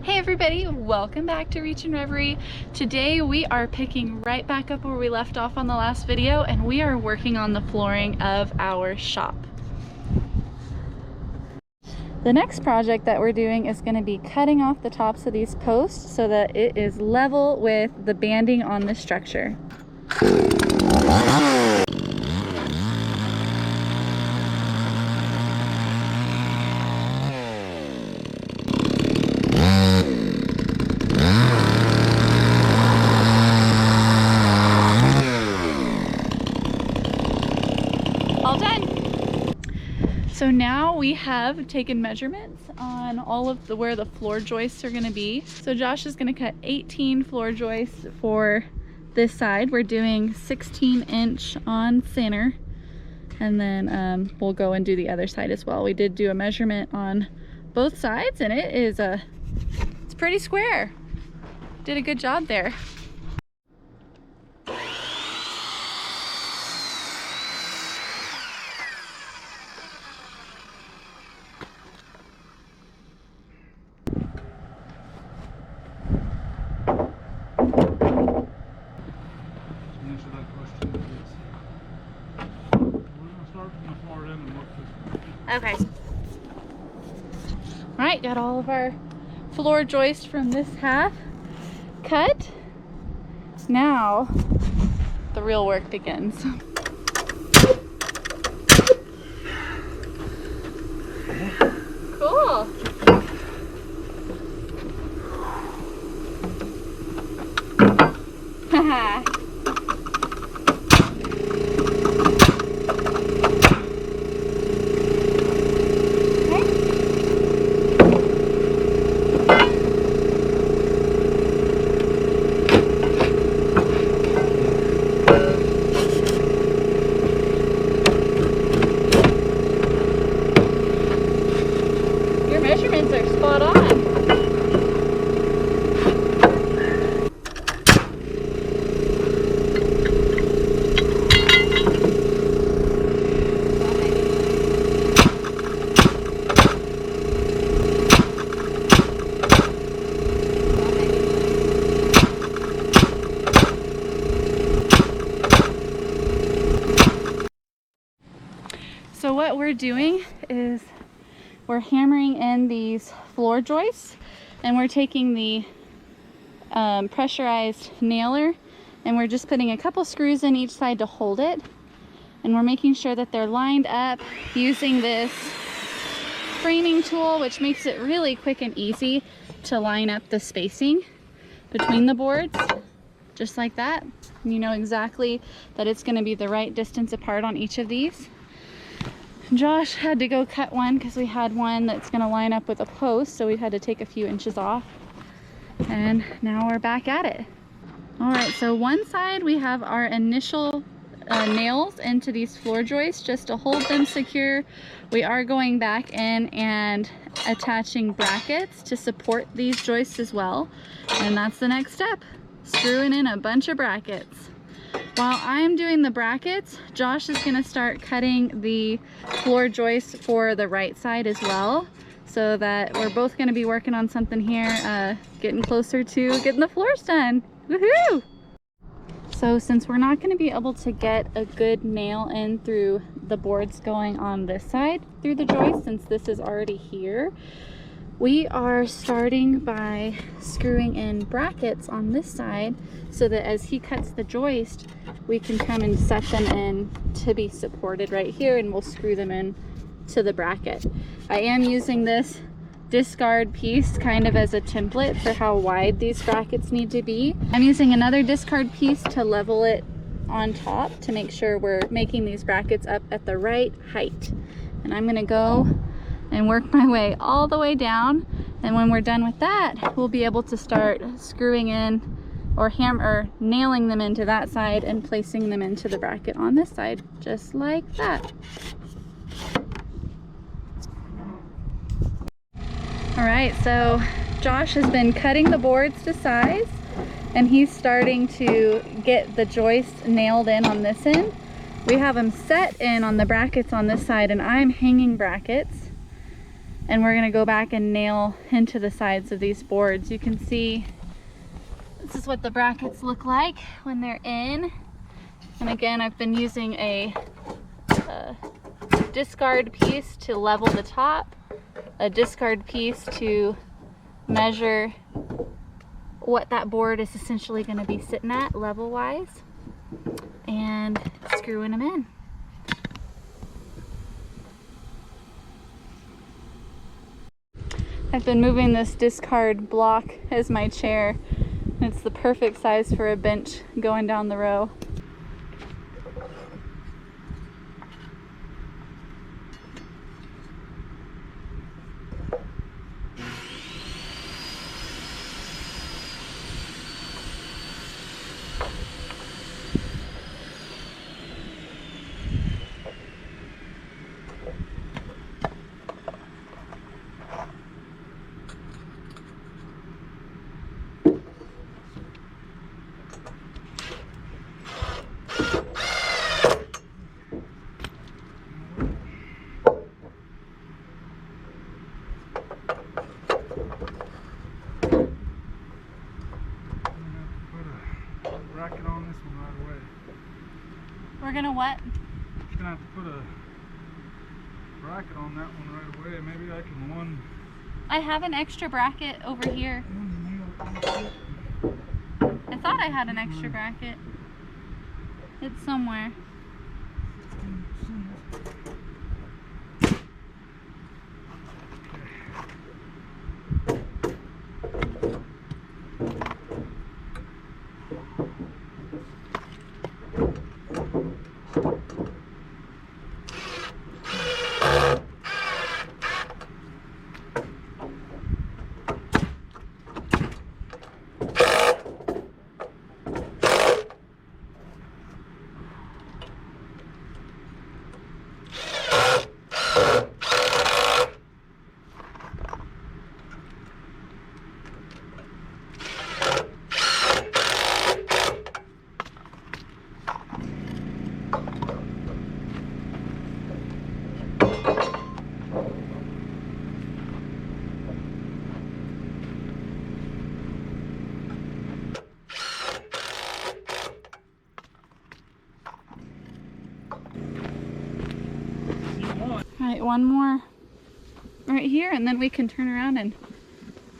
Hey everybody, welcome back to Reachin Reverie. Today we are picking right back up where we left off on the last video, and we are working on the flooring of our shop. The next project that we're doing is going to be cutting off the tops of these posts so that it is level with the banding on the structure. All done. So now we have taken measurements on all of where the floor joists are going to be. So Josh is going to cut 18 floor joists for this side. We're doing 16-inch on center, and then we'll go and do the other side as well. We did do a measurement on both sides, and it's pretty square. Did a good job there. Okay. All right, got all of our floor joists from this half cut. Now the real work begins. Cool. Haha. Measurements are spot on. So what we're doing is we're hammering in these floor joists, and we're taking the pressurized nailer, and we're just putting a couple screws in each side to hold it, and we're making sure that they're lined up using this framing tool, which makes it really quick and easy to line up the spacing between the boards, just like that. And you know exactly that it's going to be the right distance apart on each of these. Josh had to go cut one because we had one that's going to line up with a post, so we had to take a few inches off, and now we're back at it. All right, so one side we have our initial nails into these floor joists just to hold them secure. We are going back in and attaching brackets to support these joists as well, and that's the next step, screwing in a bunch of brackets. While I'm doing the brackets, Josh is going to start cutting the floor joists for the right side as well, so that we're both going to be working on something here, getting closer to getting the floors done. Woohoo! So since we're not going to be able to get a good nail in through the boards going on this side through the joist, since this is already here, we are starting by screwing in brackets on this side so that as he cuts the joist, we can come and set them in to be supported right here, and we'll screw them in to the bracket. I am using this discard piece kind of as a template for how wide these brackets need to be. I'm using another discard piece to level it on top to make sure we're making these brackets up at the right height. And I'm gonna go and work my way all the way down, and when we're done with that, we'll be able to start screwing in or nailing them into that side and placing them into the bracket on this side, just like that. All right, so Josh has been cutting the boards to size, and he's starting to get the joist nailed in on this end. We have them set in on the brackets on this side, and I'm hanging brackets. and we're gonna go back and nail into the sides of these boards. You can see this is what the brackets look like when they're in. And again, I've been using a discard piece to level the top, a discard piece to measure what that board is essentially going to be sitting at level wise, and screwing them in. I've been moving this discard block as my chair. It's the perfect size for a bench going down the row. Bracket on this one right away. We're gonna what? Just gonna have to put a bracket on that one right away. Maybe I can I have an extra bracket over here. I thought I had an extra bracket. It's somewhere. Alright, one more right here, and then we can turn around, and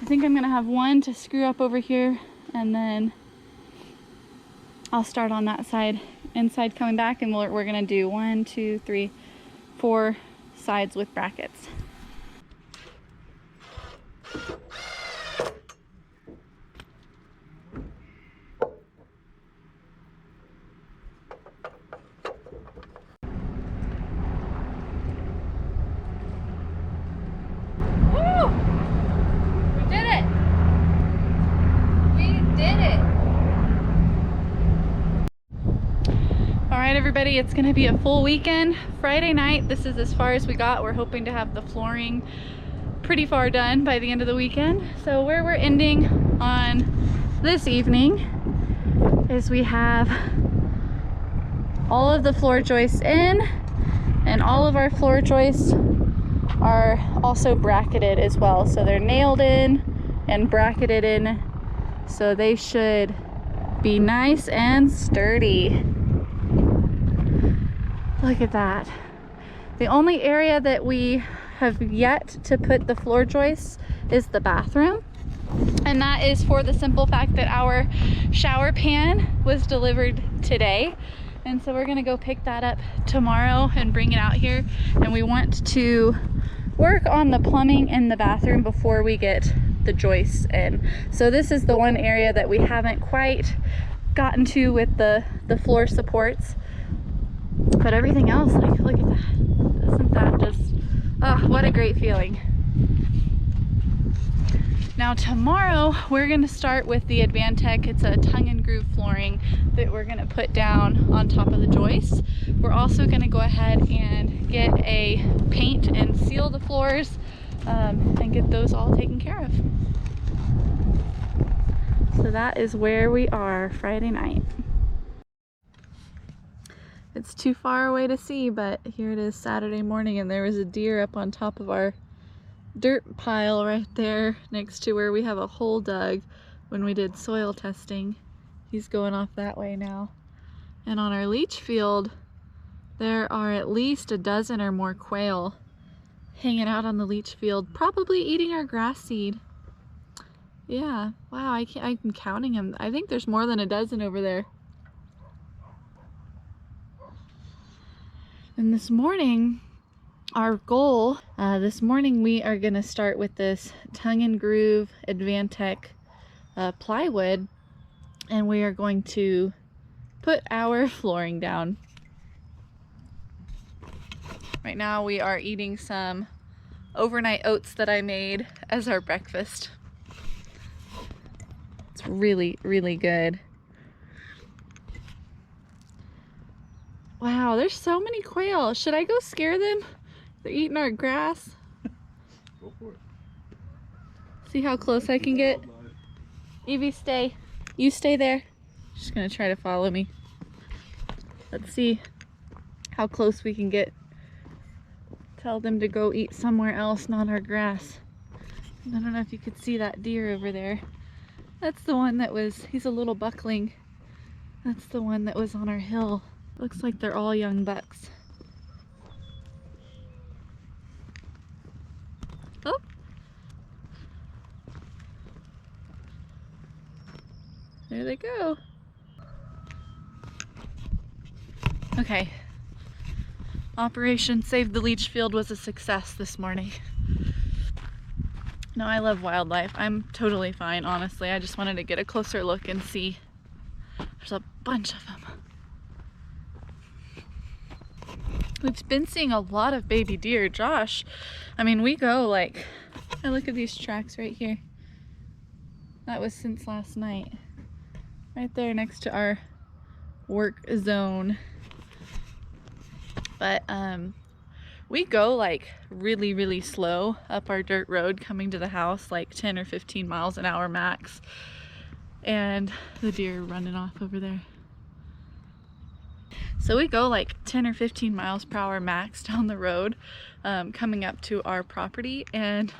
I think I'm gonna have one to screw up over here, and then I'll start on that side, inside coming back, and we're gonna do 1, 2, 3, 4 sides with brackets. Everybody, it's going to be a full weekend. Friday night, this is as far as we got. We're hoping to have the flooring pretty far done by the end of the weekend. So where we're ending on this evening is we have all of the floor joists in, and all of our floor joists are also bracketed as well. So they're nailed in and bracketed in, so they should be nice and sturdy. Look at that. The only area that we have yet to put the floor joists is the bathroom. And that is for the simple fact that our shower pan was delivered today. And so we're gonna go pick that up tomorrow and bring it out here. And we want to work on the plumbing in the bathroom before we get the joists in. So this is the one area that we haven't quite gotten to with the floor supports. But everything else, like, look at that. Isn't that just, oh, what a great feeling. Now tomorrow, we're gonna start with the Advantech. It's a tongue and groove flooring that we're gonna put down on top of the joists. We're also gonna go ahead and get a paint and seal the floors and get those all taken care of. So that is where we are Friday night. It's too far away to see, but here it is Saturday morning, and there was a deer up on top of our dirt pile right there next to where we have a hole dug when we did soil testing. He's going off that way now. And on our leach field, there are at least a dozen or more quail hanging out on the leach field, probably eating our grass seed. Yeah, wow, I'm counting them. I think there's more than a dozen over there. And this morning, our goal, this morning we are gonna start with this tongue and groove Advantech plywood, and we are going to put our flooring down. Right now we are eating some overnight oats that I made as our breakfast. It's really, really good. Wow, there's so many quail. Should I go scare them? They're eating our grass. Go for it. See how close I can get? Evie, stay. You stay there. She's gonna try to follow me. Let's see how close we can get. Tell them to go eat somewhere else, not our grass. I don't know if you could see that deer over there. That's the one that was, he's a little buckling. That's the one that was on our hill. Looks like they're all young bucks. Oh. There they go. Okay. Operation Save the Leach Field was a success this morning. No, I love wildlife. I'm totally fine, honestly. I just wanted to get a closer look and see. There's a bunch of them. We've been seeing a lot of baby deer. Josh, I mean, we go like, I look at these tracks right here. That was since last night. Right there next to our work zone. But we go like really, really slow up our dirt road coming to the house, like 10 or 15 miles an hour max. And the deer are running off over there. So we go like 10 or 15 miles per hour max down the road coming up to our property, and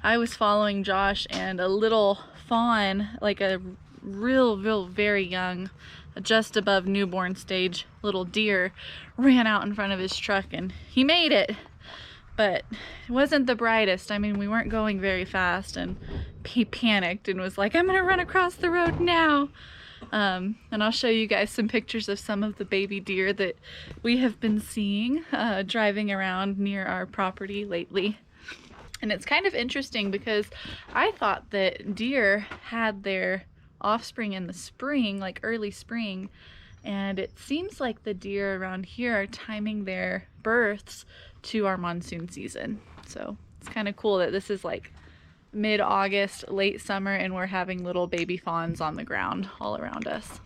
I was following Josh, and a little fawn, like a real very young, just above newborn stage little deer, ran out in front of his truck, and he made it, but it wasn't the brightest. I mean, we weren't going very fast, and he panicked and was like, I'm gonna run across the road now. And I'll show you guys some pictures of some of the baby deer that we have been seeing driving around near our property lately. And it's kind of interesting because I thought that deer had their offspring in the spring, like early spring, and it seems like the deer around here are timing their births to our monsoon season. So it's kind of cool that this is like mid-August, late summer, and we're having little baby fawns on the ground all around us.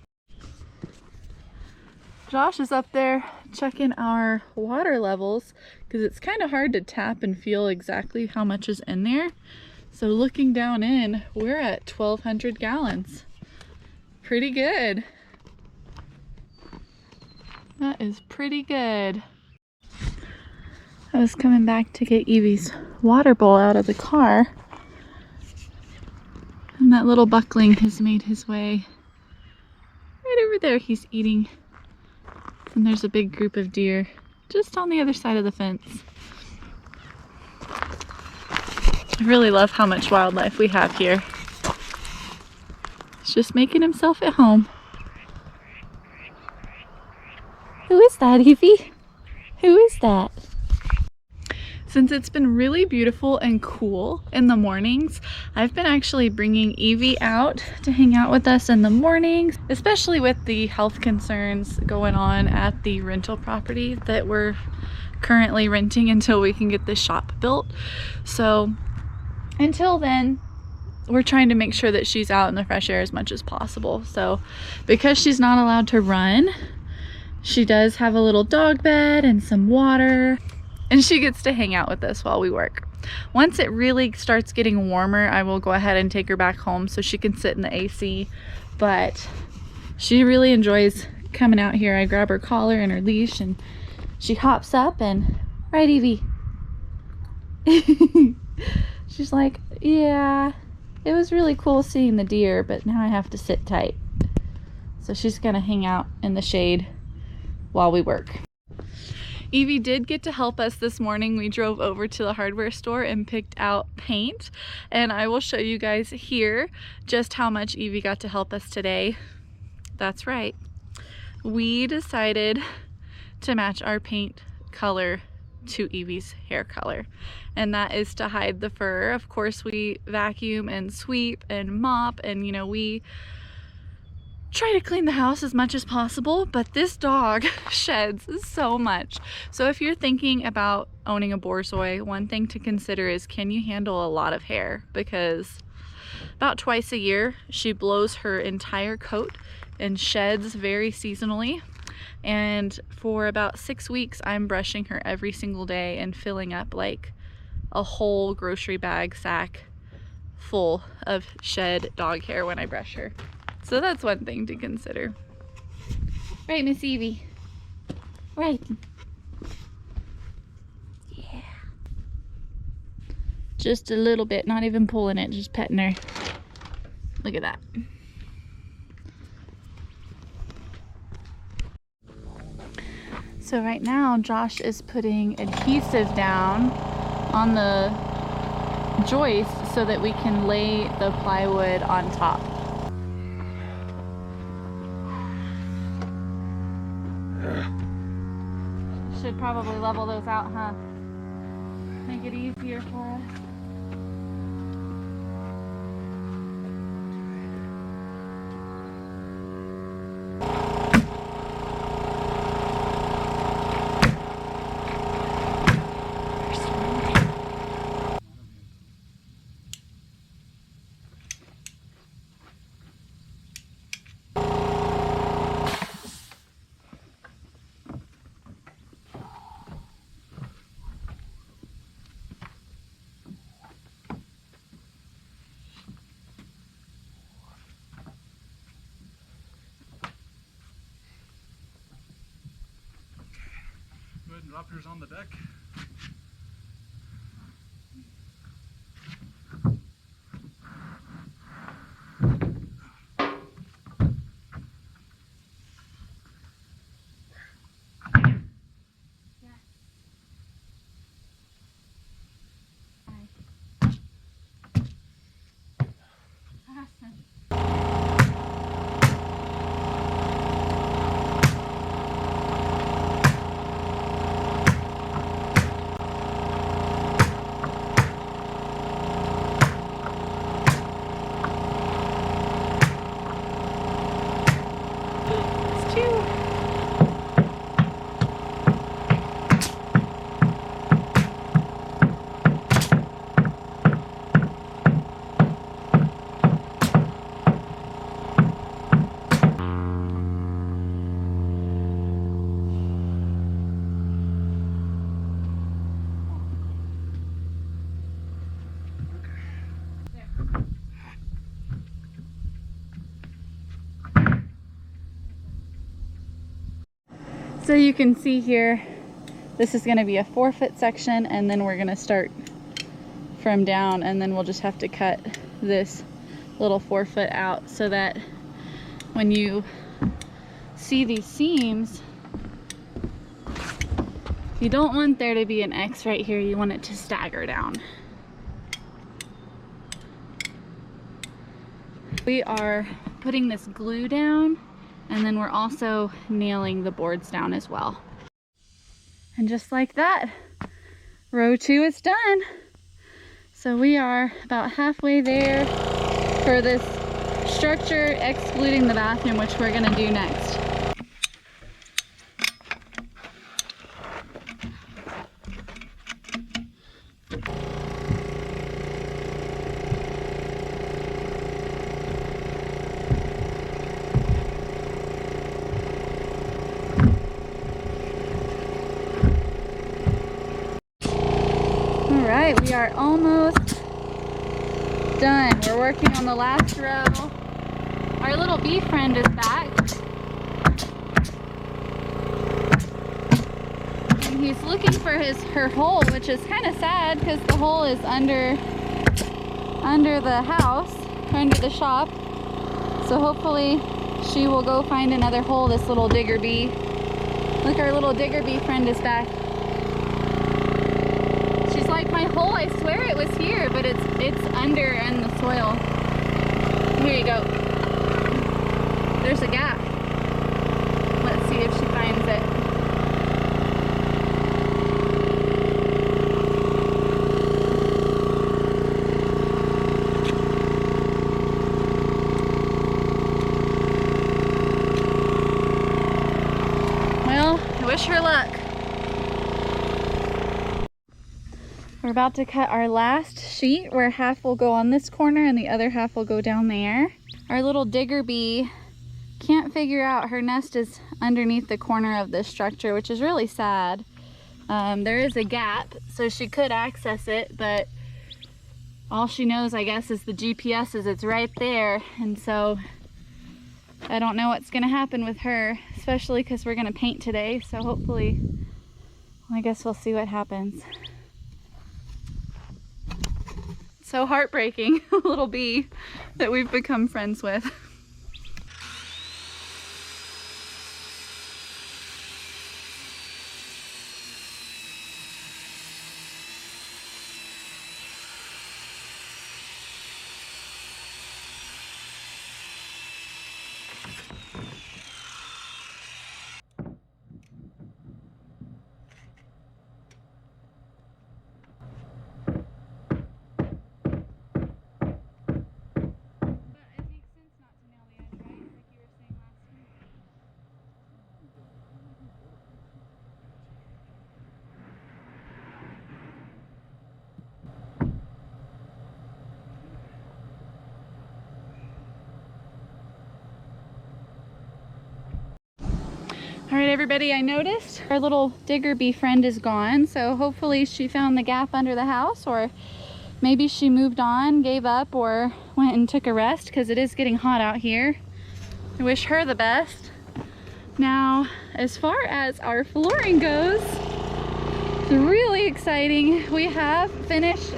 Josh is up there checking our water levels because it's kind of hard to tap and feel exactly how much is in there. So looking down in, we're at 1,200 gallons. Pretty good. That is pretty good. I was coming back to get Evie's water bowl out of the car, and that little buckling has made his way right over there. He's eating. And there's a big group of deer just on the other side of the fence. I really love how much wildlife we have here. He's just making himself at home. Who is that, Evie? Who is that? Since it's been really beautiful and cool in the mornings, I've been actually bringing Evie out to hang out with us in the mornings, especially with the health concerns going on at the rental property that we're currently renting until we can get this shop built. So until then, we're trying to make sure that she's out in the fresh air as much as possible. So because she's not allowed to run, she does have a little dog bed and some water, and she gets to hang out with us while we work. Once it really starts getting warmer, I will go ahead and take her back home so she can sit in the AC, but she really enjoys coming out here. I grab her collar and her leash, and she hops up and, right, Evie? She's like, yeah, it was really cool seeing the deer, but now I have to sit tight. So she's gonna hang out in the shade while we work. Evie did get to help us this morning. We drove over to the hardware store and picked out paint, and I will show you guys here just how much Evie got to help us today. That's right. We decided to match our paint color to Evie's hair color, and that is to hide the fur. Of course, we vacuum and sweep and mop, and you know, we try to clean the house as much as possible, but this dog sheds so much. So if you're thinking about owning a borzoi, one thing to consider is, can you handle a lot of hair? Because about twice a year she blows her entire coat and sheds very seasonally, and for about 6 weeks I'm brushing her every single day and filling up like a whole grocery bag sack full of shed dog hair when I brush her. So that's one thing to consider. Right, Miss Evie? Right. Yeah. Just a little bit, not even pulling it, just petting her. Look at that. So right now, Josh is putting adhesive down on the joist so that we can lay the plywood on top. Should probably level those out, huh? Make it easier for us. Go ahead and drop yours on the deck. So you can see here, this is going to be a 4-foot section, and then we're going to start from down, and then we'll just have to cut this little 4-foot out so that when you see these seams, you don't want there to be an X right here, you want it to stagger down. We are putting this glue down, and then we're also nailing the boards down as well. And just like that, row 2 is done. So we are about halfway there for this structure, excluding the bathroom, which we're gonna do next. Alright, we are almost done. We're working on the last row. Our little bee friend is back. And and he's looking for her hole, which is kind of sad because the hole is under the house, under the shop. So hopefully she will go find another hole, this little digger bee. Look, our little digger bee friend is back. She's like, my hole, I swear it was here, but it's under in the soil. Here you go. There's a gap. Let's see if she finds it. Well, I wish her luck. We're about to cut our last sheet where half will go on this corner and the other half will go down there. Our little digger bee can't figure out, her nest is underneath the corner of this structure, which is really sad. There is a gap, so she could access it, but all she knows, I guess, is the GPS is it's right there. And so I don't know what's gonna happen with her, especially because we're gonna paint today. So hopefully, I guess we'll see what happens. So heartbreaking, little bee that we've become friends with. All right, everybody, I noticed our little digger bee friend is gone, so hopefully she found the gap under the house, or maybe she moved on, gave up, or went and took a rest because it is getting hot out here. I wish her the best. Now, as far as our flooring goes, it's really exciting. We have finished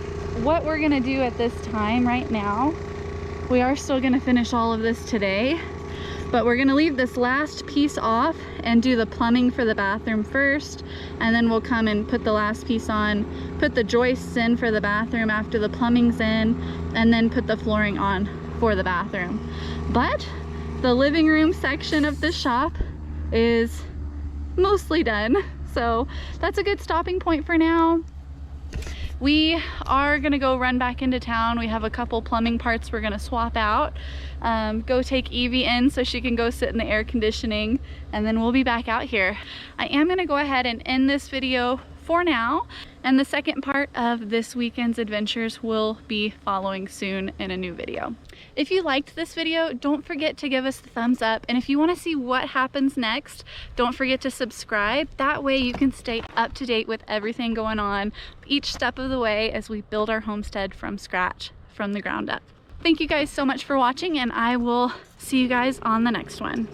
what we're gonna do at this time right now. We are still gonna finish all of this today, but we're gonna leave this last piece off and do the plumbing for the bathroom first, and then we'll come and put the last piece on, put the joists in for the bathroom after the plumbing's in, and then put the flooring on for the bathroom. But the living room section of the shop is mostly done, so that's a good stopping point for now. We are gonna go run back into town. We have a couple plumbing parts we're gonna swap out. Go take Evie in so she can go sit in the air conditioning, and then we'll be back out here. I am gonna go ahead and end this video for now, and the second part of this weekend's adventures will be following soon in a new video. If you liked this video, don't forget to give us the thumbs up, and if you want to see what happens next, don't forget to subscribe. That way you can stay up to date with everything going on each step of the way as we build our homestead from scratch, from the ground up. Thank you guys so much for watching, and I will see you guys on the next one.